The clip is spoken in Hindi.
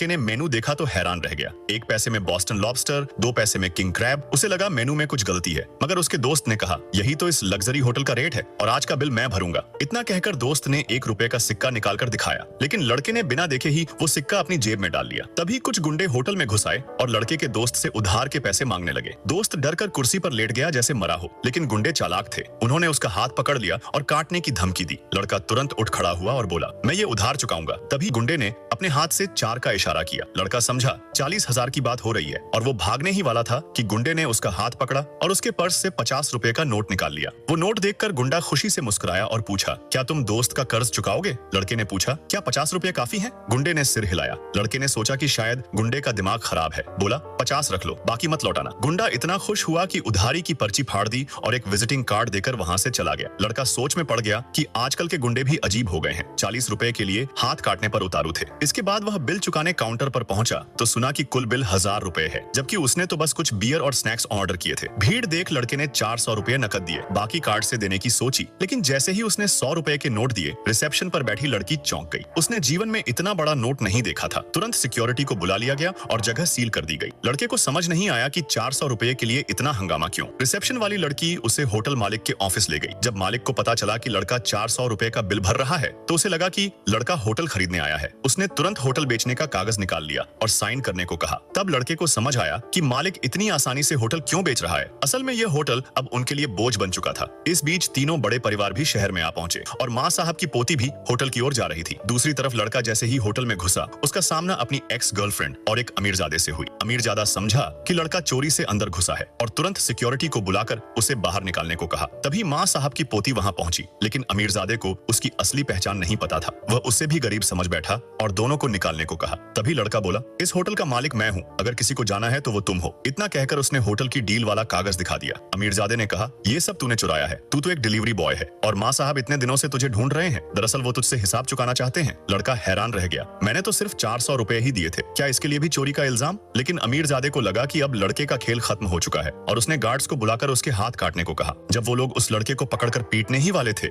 लड़के ने मेनू देखा तो हैरान रह गया। 1 पैसे में बॉस्टन लॉबस्टर, 2 पैसे में किंग क्रैब। उसे लगा मेनू में कुछ गलती है, मगर उसके दोस्त ने कहा यही तो इस लग्जरी होटल का रेट है और आज का बिल मैं भरूंगा। इतना कहकर दोस्त ने 1 रुपए का सिक्का निकालकर दिखाया, लेकिन लड़के ने बिना देखे ही वो सिक्का अपनी जेब में डाल लिया। तभी कुछ गुंडे होटल में घुस आए और लड़के के दोस्त से उधार के पैसे मांगने लगे। दोस्त डरकर कुर्सी पर लेट गया जैसे मरा हो, लेकिन गुंडे चालाक थे। उन्होंने उसका हाथ पकड़ लिया और काटने की धमकी दी। लड़का तुरंत उठ खड़ा हुआ और बोला, मैं ये उधार चुकाऊंगा। तभी गुंडे ने अपने हाथ से 4 का इशारा किया। लड़का समझा 40,000 की बात हो रही है और वो भागने ही वाला था कि गुंडे ने उसका हाथ पकड़ा और उसके पर्स से 50 रुपए का नोट निकाल लिया। वो नोट देखकर गुंडा खुशी से मुस्कुराया और पूछा, क्या तुम दोस्त का कर्ज चुकाओगे? लड़के ने पूछा, क्या 50 रुपए काफी है? गुंडे ने सिर हिलाया। लड़के ने सोचा कि शायद गुंडे का दिमाग खराब है। बोला, 50 रख लो, बाकी मत लौटाना। गुंडा इतना खुश हुआ कि उधारी की पर्ची फाड़ दी और एक विजिटिंग कार्ड देकर वहां से चला गया। लड़का सोच में पड़ गया कि आजकल के गुंडे भी अजीब हो गए हैं। 40 रुपए के लिए हाथ काटने पर उतारू थे। इसके बाद वह बिल चुकाने काउंटर पर पहुंचा तो सुना कि कुल बिल 1000 रुपए है, जबकि उसने तो बस कुछ बियर और स्नैक्स ऑर्डर किए थे। भीड़ देख लड़के ने 400 रुपए नकद दिए, बाकी कार्ड से देने की सोची, लेकिन जैसे ही उसने 100 रुपए के नोट दिए, रिसेप्शन पर बैठी लड़की चौंक गई। उसने जीवन में इतना बड़ा नोट नहीं देखा था। तुरंत सिक्योरिटी को बुला लिया गया और जगह सील कर दी गई। लड़के को समझ नहीं आया कि 400 रुपए के लिए इतना हंगामा क्यों। रिसेप्शन वाली लड़की उसे होटल मालिक के ऑफिस ले गई। जब मालिक को पता चला कि लड़का 400 रुपए का बिल भर रहा है तो उसे लगा कि लड़का होटल खरीदने आया है। उसने तुरंत होटल बेचने का कागज निकाल लिया और साइन करने को कहा। तब लड़के को समझ आया कि मालिक इतनी आसानी से होटल क्यों बेच रहा है। असल में यह होटल अब उनके लिए बोझ बन चुका था। इस बीच तीनों बड़े परिवार भी शहर में आ पहुंचे और माँ साहब की पोती भी होटल की ओर जा रही थी। दूसरी तरफ लड़का जैसे ही होटल में घुसा, उसका सामना अपनी एक्स गर्लफ्रेंड और एक अमीरजादे से हुई। अमीरजादा समझा कि लड़का चोरी से अंदर घुसा है और तुरंत सिक्योरिटी को बुलाकर उसे बाहर निकालने को कहा। तभी माँ साहब की पोती वहां पहुंची, लेकिन अमीरजादे को उसकी असली पहचान नहीं पता था। वह उससे भी गरीब समझ बैठा और दोनों को निकालने को कहा। तभी लड़का बोला, इस होटल का मालिक मैं हूँ, अगर किसी को जाना है तो वो तुम हो। इतना कहकर उसने होटल की डील वाला कागज दिखा दिया। अमीरजादे ने कहा, ये सब तूने चुराया है, तू तो एक डिलीवरी बॉय है और माँ साहब इतने दिनों से तुझे ढूंढ रहे हैं। दरअसल वो तुझसे हिसाब चुकाना चाहते हैं। लड़का हैरान रह गया, मैंने तो सिर्फ 400 रुपए ही दिए थे, क्या इसके लिए भी चोरी का इल्जाम? लेकिन अमीरजादे को लगा कि अब लड़के का खेल खत्म हो चुका है और उसने गार्ड्स को बुलाकर उसके हाथ काटने को कहा। जब वो लोग उस लड़के को पकड़कर पीटने ही वाले थे